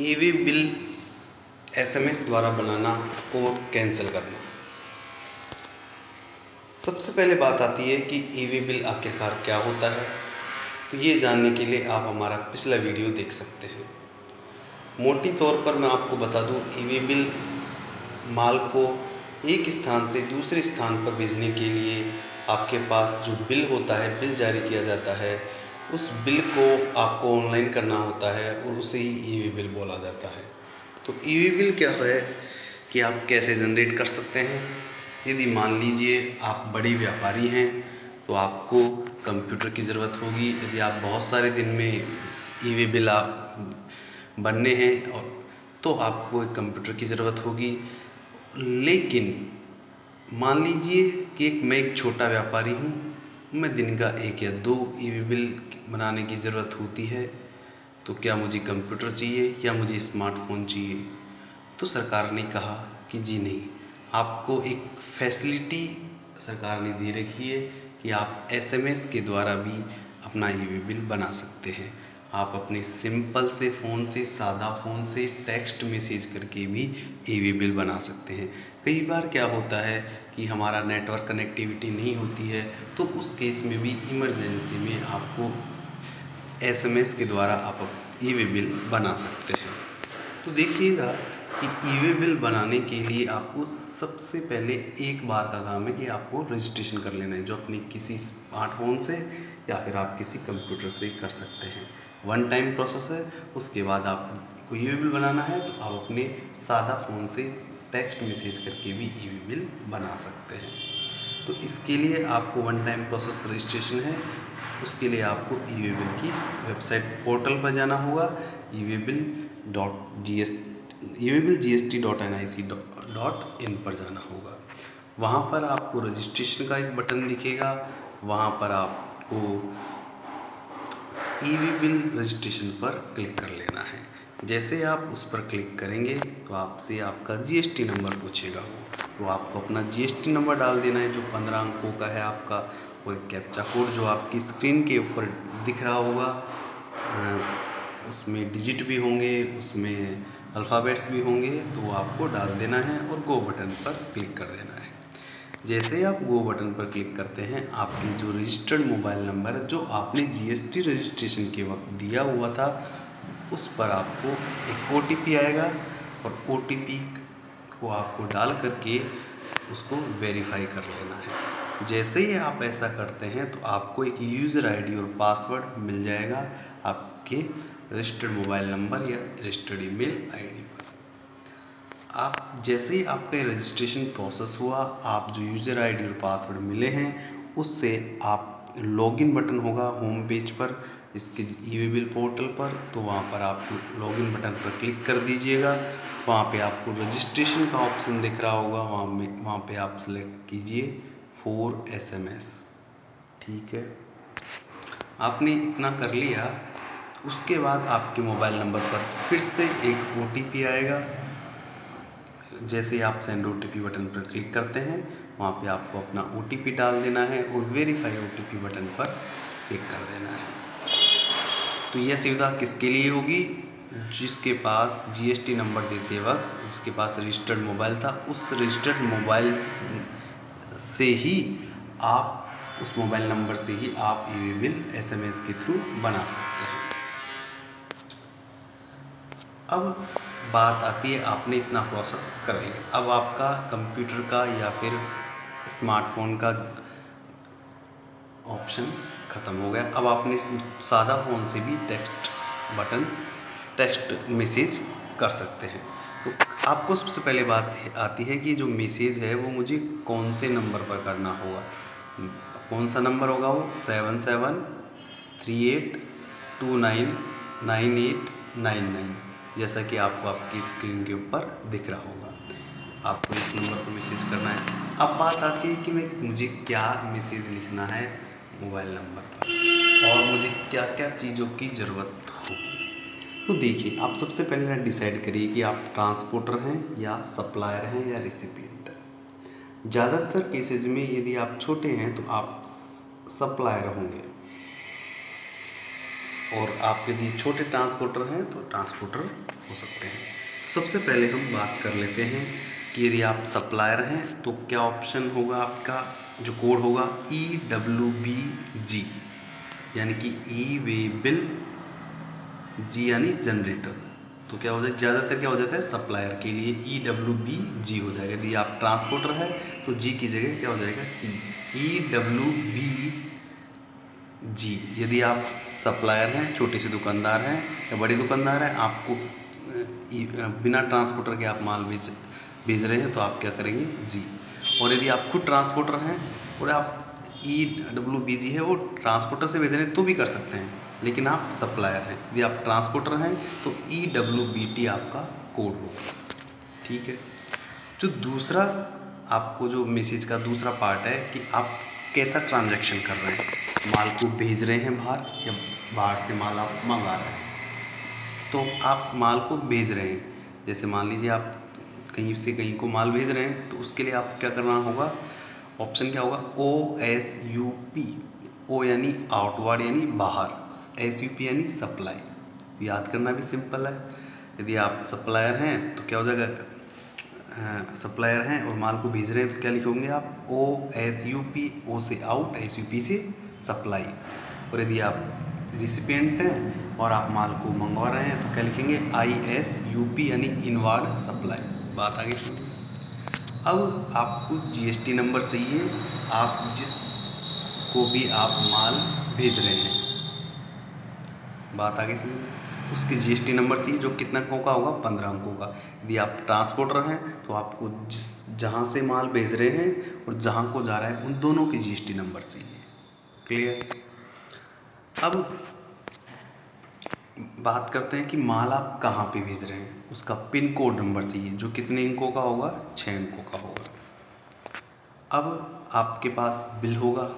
EV bill SMS द्वारा बनाना और cancel करना। सबसे पहले बात आती है कि ईवी बिल आखिरकार क्या होता है। तो ये जानने के लिए आप हमारा पिछला वीडियो देख सकते हैं। मोटी तौर पर मैं आपको बता दूं, ईवी बिल माल को एक स्थान से दूसरे स्थान पर भेजने के लिए आपके पास जो बिल होता है, बिल जारी किया जाता है, उस बिल को आपको ऑनलाइन करना होता है और उसे ही ईवी बिल बोला जाता है। तो ईवी बिल क्या है कि आप कैसे जनरेट कर सकते हैं। यदि मान लीजिए आप बड़ी व्यापारी हैं तो आपको कंप्यूटर की ज़रूरत होगी। यदि आप बहुत सारे दिन में ईवी बिल बनने हैं और तो आपको एक कंप्यूटर की ज़रूरत होगी। लेकिन मान लीजिए कि मैं एक छोटा व्यापारी हूँ, मैं दिन का 1 या 2 ईवी बिल बनाने की ज़रूरत होती है। तो क्या मुझे कंप्यूटर चाहिए या मुझे स्मार्टफोन चाहिए? तो सरकार ने कहा कि जी नहीं, आपको एक फैसिलिटी सरकार ने दे रखी है कि आप एसएमएस के द्वारा भी अपना ईवी बिल बना सकते हैं। आप अपने सिंपल से फ़ोन से, सादा फ़ोन से टेक्स्ट मैसेज करके भी ईवी बिल बना सकते हैं। कई बार क्या होता है कि हमारा नेटवर्क कनेक्टिविटी नहीं होती है, तो उस केस में भी इमरजेंसी में आपको एसएमएस के द्वारा आप ईवी बिल बना सकते हैं। तो देखिएगा कि ईवी बिल बनाने के लिए आपको सबसे पहले एक बार का काम है कि आपको रजिस्ट्रेशन कर लेना है, जो अपने किसी स्मार्टफोन से या फिर आप किसी कंप्यूटर से कर सकते हैं। वन टाइम प्रोसेस है। उसके बाद आपको ईवी बिल बनाना है तो आप अपने सादा फ़ोन से टेक्स्ट मैसेज करके भी ईवी बिल बना सकते हैं। तो इसके लिए आपको वन टाइम प्रोसेस रजिस्ट्रेशन है। उसके लिए आपको ईवी बिल की वेबसाइट पोर्टल पर जाना होगा, evbill.gst.nic.in पर जाना होगा। वहाँ पर आपको रजिस्ट्रेशन का एक बटन दिखेगा। वहाँ पर आपको ईवी बिल रजिस्ट्रेशन पर क्लिक कर लेना है। जैसे आप उस पर क्लिक करेंगे तो आपसे आपका जीएसटी नंबर पूछेगा तो आपको अपना जीएसटी नंबर डाल देना है, जो 15 अंकों का है आपका, और कैप्चा कोड जो आपकी स्क्रीन के ऊपर दिख रहा होगा, उसमें डिजिट भी होंगे, उसमें अल्फ़ाबेट्स भी होंगे, तो आपको डाल देना है और गो बटन पर क्लिक कर देना है। जैसे ही आप गो बटन पर क्लिक करते हैं, आपकी जो रजिस्टर्ड मोबाइल नंबर जो आपने जीएसटी रजिस्ट्रेशन के वक्त दिया हुआ था, उस पर आपको एक ओटीपी आएगा और ओटीपी को आपको डाल करके उसको वेरीफाई कर लेना है। जैसे ही आप ऐसा करते हैं तो आपको एक यूज़र आईडी और पासवर्ड मिल जाएगा आपके रजिस्टर्ड मोबाइल नंबर या रजिस्टर्ड ईमेल आईडी पर। आप जैसे ही आपका रजिस्ट्रेशन प्रोसेस हुआ, आप जो यूज़र आईडी और पासवर्ड मिले हैं उससे आप लॉगिन बटन होगा होम पेज पर इसके ईवी बिल पोर्टल पर, तो वहाँ पर आप लॉगिन बटन पर क्लिक कर दीजिएगा। वहाँ पे आपको रजिस्ट्रेशन का ऑप्शन दिख रहा होगा, वहाँ पे आप सेलेक्ट कीजिए फॉर एसएमएस। ठीक है, आपने इतना कर लिया। उसके बाद आपके मोबाइल नंबर पर फिर से एक ओटीपी आएगा। जैसे ही आप सेंड ओटीपी बटन पर क्लिक करते हैं, वहाँ पे आपको अपना ओटीपी डाल देना है और वेरीफाई ओटीपी बटन पर क्लिक कर देना है। तो यह सुविधा किसके लिए होगी? जिसके पास जीएसटी नंबर देते वक्त जिसके पास रजिस्टर्ड मोबाइल था, उस रजिस्टर्ड मोबाइल से ही आप उस मोबाइल नंबर से ही आप ईवी बिल एसएमएस के थ्रू बना सकते हैं। अब बात आती है, आपने इतना प्रोसेस कर लिया, अब आपका कंप्यूटर का या फिर स्मार्टफोन का ऑप्शन ख़त्म हो गया। अब आपने सादा फ़ोन से भी टेक्स्ट मैसेज कर सकते हैं। तो आपको सबसे पहले बात आती है कि जो मैसेज है वो मुझे कौन से नंबर पर करना होगा। कौन सा नंबर होगा वो? 7738299899, जैसा कि आपको आपकी स्क्रीन के ऊपर दिख रहा होगा। आपको इस नंबर पर मैसेज करना है। अब बात आती है कि मुझे क्या मैसेज लिखना है मोबाइल नंबर पर और मुझे क्या क्या चीज़ों की ज़रूरत हो। तो देखिए, आप सबसे पहले डिसाइड करिए कि आप ट्रांसपोर्टर हैं या सप्लायर हैं या रिसिपिएंट। ज़्यादातर केसेज में यदि आप छोटे हैं तो आप सप्लायर होंगे। और आप यदि छोटे ट्रांसपोर्टर हैं तो ट्रांसपोर्टर हो सकते हैं। सबसे पहले हम बात कर लेते हैं कि यदि आप सप्लायर हैं तो क्या ऑप्शन होगा, आपका जो कोड होगा EWBG, यानी कि ई वे बिल जी यानी जनरेटर। तो क्या हो जाए, ज़्यादातर क्या हो जाता है सप्लायर के लिए EWBG हो जाएगा। यदि आप ट्रांसपोर्टर है तो जी की जगह क्या हो जाएगा EWBG। यदि आप सप्लायर हैं, छोटे से दुकानदार हैं या बड़े दुकानदार हैं, आपको बिना ट्रांसपोर्टर के आप माल भेज रहे हैं तो आप क्या करेंगे जी। और यदि आप खुद ट्रांसपोर्टर हैं और आप EWBG है वो ट्रांसपोर्टर से भेज रहे हैं तो भी कर सकते हैं, लेकिन आप सप्लायर हैं। यदि आप ट्रांसपोर्टर हैं तो EWBT आपका कोड होगा। ठीक है। जो दूसरा आपको जो मैसेज का दूसरा पार्ट है कि आप कैसा ट्रांजैक्शन कर रहे हैं, माल को भेज रहे हैं बाहर या बाहर से माल आप मंगा रहे हैं। तो आप माल को भेज रहे हैं, जैसे मान लीजिए आप कहीं से कहीं को माल भेज रहे हैं तो उसके लिए आप क्या करना होगा, ऑप्शन क्या होगा OSUP। ओ यानी आउटवर्ड यानी बाहर, SUP यानी सप्लाई। याद करना भी सिंपल है। यदि आप सप्लायर हैं तो क्या हो जाएगा, सप्लायर हैं और माल को भेज रहे हैं तो क्या लिखोगे आप OSUP, O से आउट, SUP से सप्लाई। और यदि आप रिसिपिएंट हैं और आप माल को मंगवा रहे हैं तो क्या लिखेंगे ISUP यानी इनवार्ड सप्लाई। बात आगे सुनिए। अब आपको GST नंबर चाहिए, आप जिस को भी आप माल भेज रहे हैं, बात आगे समझिए। उसके GST नंबर चाहिए जो कितना अंकों का होगा, 15 अंकों का। यदि आप ट्रांसपोर्टर हैं तो आपको जहाँ से माल भेज रहे हैं और जहाँ को जा रहा है उन दोनों के GST नंबर चाहिए। क्लियर। अब बात करते हैं कि माल आप कहाँ पे भेज रहे हैं, उसका पिन कोड नंबर चाहिए जो कितने अंकों का होगा, 6 अंकों का होगा। अब आपके पास बिल होगा,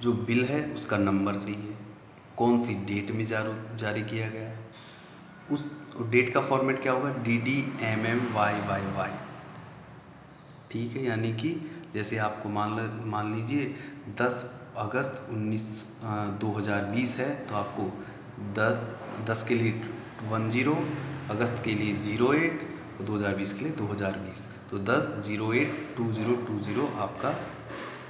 जो बिल है उसका नंबर चाहिए, कौन सी डेट में जारी किया गया है, उस डेट का फॉर्मेट क्या होगा DDMMYYY। ठीक है, यानी कि जैसे आपको मान लीजिए 10 अगस्त 2020 है तो आपको 10 के लिए 10, अगस्त के लिए 08 और 2020 के लिए 2020, तो 10/08/2020 आपका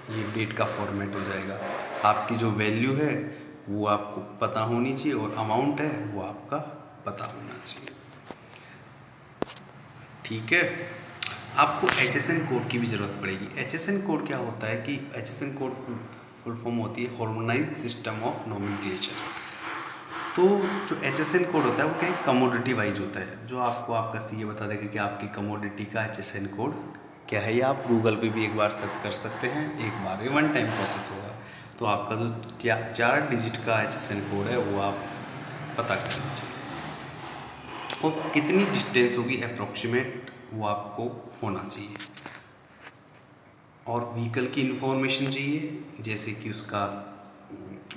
ये डेट का फॉर्मेट हो जाएगा। आपकी जो वैल्यू है वो आपको पता होनी चाहिए और अमाउंट है वो आपका पता होना चाहिए। ठीक है। आपको HSN कोड की भी ज़रूरत पड़ेगी। HSN कोड क्या होता है कि HSN कोड फुल फॉर्म होती है हार्मोनाइज्ड सिस्टम ऑफ नोमेनक्लेचर। तो जो HSN कोड होता है वो क्या है, कमोडिटी वाइज होता है, जो आपको आपका CA बता देगा कि आपकी कमोडिटी का HSN कोड क्या है। ये आप गूगल पे भी एक बार सर्च कर सकते हैं, एक बार, ये वन टाइम प्रोसेस होगा। तो आपका जो 4 डिजिट का HSN कोड है वो आप पता कर लीजिए। और कितनी डिस्टेंस होगी अप्रोक्सीमेट वो आपको होना चाहिए। और व्हीकल की इंफॉर्मेशन चाहिए, जैसे कि उसका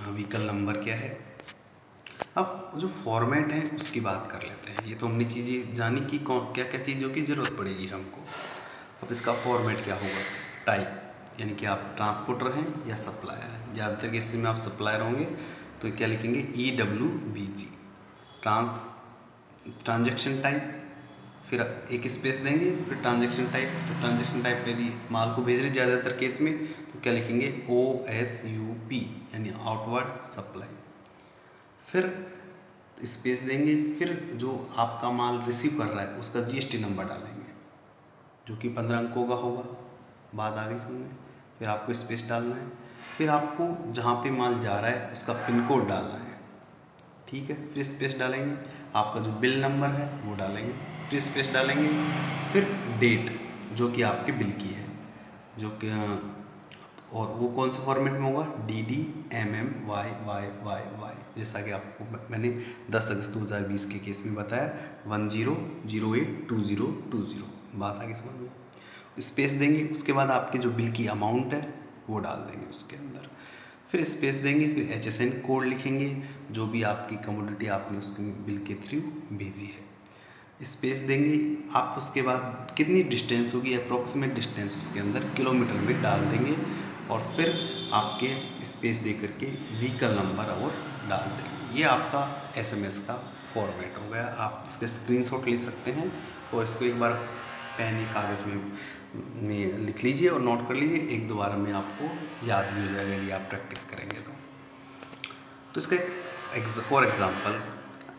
व्हीकल नंबर क्या है। अब जो फॉर्मेट है उसकी बात कर लेते हैं। ये तो हमने चीज़ें जानी कि क्या क्या चीज़ों की ज़रूरत पड़ेगी हमको। अब इसका फॉर्मेट क्या होगा, टाइप, यानी कि आप ट्रांसपोर्टर हैं या सप्लायर हैं। ज़्यादातर केसेस में आप सप्लायर होंगे तो क्या लिखेंगे EWBG। ट्रांजैक्शन टाइप, फिर एक स्पेस देंगे, फिर ट्रांजैक्शन टाइप। तो ट्रांजैक्शन टाइप पे यदि माल को भेज रहे ज़्यादातर केस में तो क्या लिखेंगे OSUP यानी आउटवर्ड सप्लाई। फिर स्पेस देंगे, फिर जो आपका माल रिसीव कर रहा है उसका GST नंबर डालेंगे जो कि 15 अंकों का होगा। बात आ गई समझ में। फिर आपको स्पेस डालना है, फिर आपको जहाँ पे माल जा रहा है उसका पिन कोड डालना है। ठीक है, फिर स्पेस डालेंगे, आपका जो बिल नंबर है वो डालेंगे, फिर स्पेस डालेंगे, फिर डेट जो कि आपके बिल की है, जो कि और वो कौन से फॉर्मेट में होगा DDMMYYYY। जैसा कि आपको मैंने 10 अगस्त 2020 के केस में बताया 10/08/2020। बात आगे समझ में। स्पेस देंगे, उसके बाद आपके जो बिल की अमाउंट है वो डाल देंगे उसके अंदर, फिर स्पेस देंगे, फिर HSN कोड लिखेंगे जो भी आपकी कमोडिटी आपने उसके बिल के थ्रू भेजी है। स्पेस देंगे आप, उसके बाद कितनी डिस्टेंस होगी अप्रोक्सीमेट डिस्टेंस उसके अंदर किलोमीटर में डाल देंगे और फिर आपके स्पेस दे करके व्हीकल नंबर और डाल देंगे। ये आपका SMS का फॉर्मेट हो गया। आप इसका स्क्रीनशॉट ले सकते हैं और इसको एक बार पेन या कागज़ में लिख लीजिए और नोट कर लीजिए। एक दो बार में आपको याद भी हो जाएगा यदि आप प्रैक्टिस करेंगे तो इसका फॉर एग्जांपल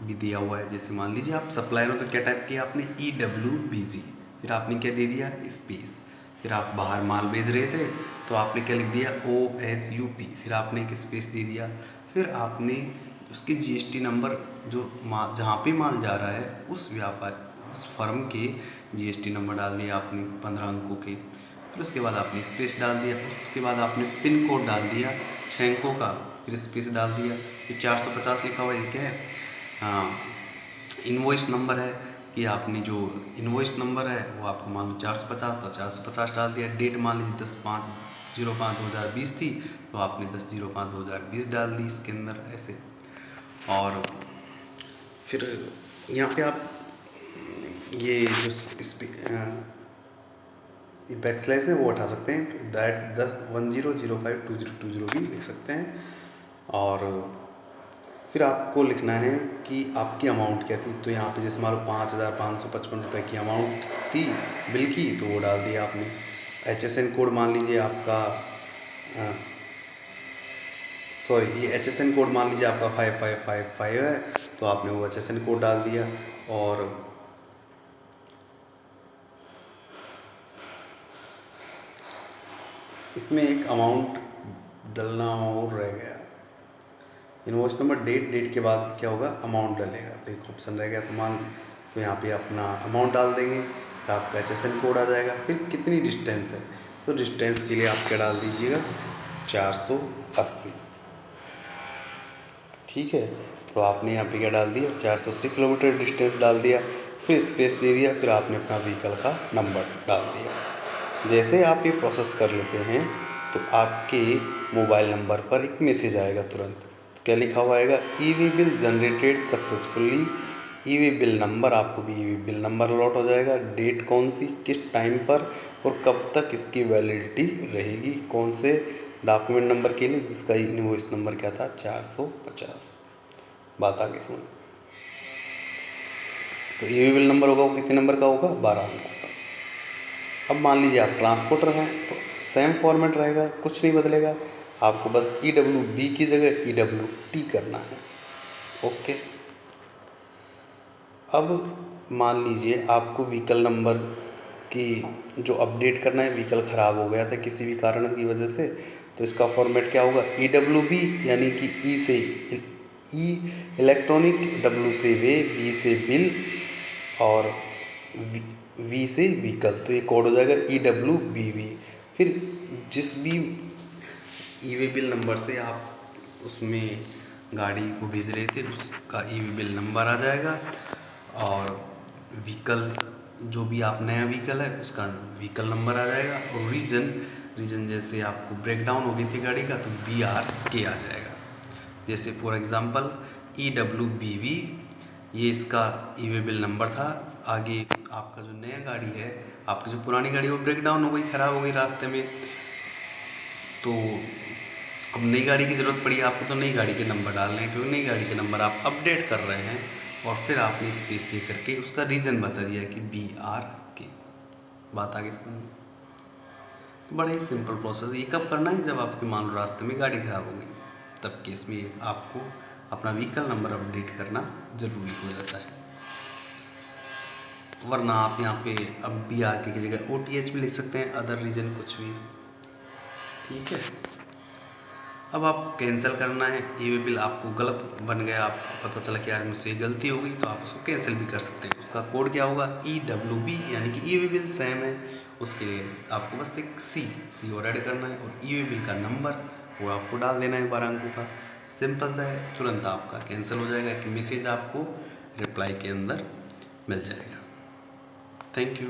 भी दिया हुआ है। जैसे मान लीजिए आप सप्लायर हो तो क्या टाइप किया आपने, EWBG, फिर आपने क्या दे दिया, स्पेस, फिर आप बाहर माल भेज रहे थे तो आपने क्या लिख दिया, OSUP, फिर आपने एक स्पेस दे दिया, फिर आपने उसकी GST नंबर जो जहाँ पे माल जा रहा है उस फर्म के GST नंबर डाल दिया आपने 15 अंकों के, फिर उसके बाद आपने स्पेस डाल दिया, उसके बाद आपने पिन कोड डाल दिया 6 अंकों का, फिर स्पेस डाल दिया। ये 450 लिखा हुआ है, क्या है, हाँ इनवॉइस नंबर है कि आपने जो इनवॉइस नंबर है वो आपको मान लो 450 तो 450 डाल दिया। डेट मान लीजिए 10/5/2020 थी तो आपने 10/05/2020 डाल दी इसके अंदर ऐसे। और फिर यहाँ पे आप ये जो बैकस्लैश है वो हटा सकते हैं, डायरेक्ट 10/10/05/2020 भी लिख सकते हैं। और फिर आपको लिखना है कि आपकी अमाउंट क्या थी। तो यहाँ पे जैसे मान लो 5,555 रुपये की अमाउंट थी बिल की, तो वो डाल दिया आपने। HSN कोड मान लीजिए आपका ये HSN कोड मान लीजिए आपका 5555 है तो आपने वो HSN कोड डाल दिया। और इसमें एक अमाउंट डलना और रह गया, इनवॉइस नंबर, डेट के बाद क्या होगा, अमाउंट डलेगा। तो एक ऑप्शन रह गया, तो यहाँ पे अपना अमाउंट डाल देंगे, फिर आपका HSN कोड आ जाएगा। फिर कितनी डिस्टेंस है, तो डिस्टेंस के लिए आप क्या डाल दीजिएगा, 480, ठीक है। तो आपने यहाँ पे क्या डाल दिया, 480 किलोमीटर डिस्टेंस डाल दिया, फिर स्पेस दे दिया, फिर आपने अपना व्हीकल का नंबर डाल दिया। जैसे आप ये प्रोसेस कर लेते हैं तो आपके मोबाइल नंबर पर एक मैसेज आएगा तुरंत। तो क्या लिखा हुआ आएगा, EV bill generated successfully, EV bill number, आपको भी EV बिल नंबर अलॉट हो जाएगा। डेट कौन सी, किस टाइम पर और कब तक इसकी वैलिडिटी रहेगी, कौन से डॉक्यूमेंट नंबर के लिए, जिसका इनवॉइस नंबर क्या था, 450। बात आगे सुन, तो EV बिल नंबर होगा वो कितने नंबर का होगा, 12 अंकों का। अब मान लीजिए आप ट्रांसपोर्टर हैं तो सेम फॉर्मेट रहेगा, कुछ नहीं बदलेगा, आपको बस EWB की जगह EWT करना है, ओके। अब मान लीजिए आपको व्हीकल नंबर की जो अपडेट करना है, व्हीकल ख़राब हो गया था किसी भी कारण की वजह से, तो इसका फॉर्मेट क्या होगा, EWB, यानी कि ई इलेक्ट्रॉनिक, W से वे, B से बिल और V से व्हीकल, तो ये कोड हो जाएगा EWBV। फिर जिस भी EV बिल नंबर से आप उसमें गाड़ी को भेज रहे थे उसका EV बिल नंबर आ जाएगा, और व्हीकल जो भी आप नया व्हीकल है उसका व्हीकल नंबर आ जाएगा, और रीजन जैसे आपको ब्रेकडाउन हो गई थी गाड़ी का तो BRK आ जाएगा। जैसे फॉर एग्जांपल EWBV, ये इसका EV बिल नंबर था। आगे आपका जो नया गाड़ी है, आपकी जो पुरानी गाड़ी वो ब्रेकडाउन हो गई, ख़राब हो गई रास्ते में, तो अब नई गाड़ी की ज़रूरत पड़ी आपको, तो नई गाड़ी के नंबर डालने हैं, क्योंकि नई गाड़ी के नंबर आप अपडेट कर रहे हैं। और फिर आपने स्पेस दे करके उसका रीज़न बता दिया कि BRK। बात आगे समझ, तो बड़ा ही सिंपल प्रोसेस। ये कब करना है, जब आपके मान लो रास्ते में गाड़ी ख़राब हो गई, तब केस में आपको अपना व्हीकल नंबर अपडेट करना ज़रूरी हो जाता है। वरना आप यहाँ पे अब BRK की जगह OTH भी लिख सकते हैं, अदर रीजन कुछ भी, ठीक है। अब आप कैंसिल करना है, EV बिल आपको गलत बन गया, आपको पता चला कि यार मुझसे गलती हो गई, तो आप उसको कैंसिल भी कर सकते हैं। उसका कोड क्या होगा, EWB, यानी कि EV बिल सेम है, उसके लिए आपको बस एक C और ऐड करना है, और EV बिल का नंबर वो आपको डाल देना है 12 अंकों का। सिंपल सा है, तुरंत आपका कैंसिल हो जाएगा, कि मैसेज आपको रिप्लाई के अंदर मिल जाएगा। Thank you.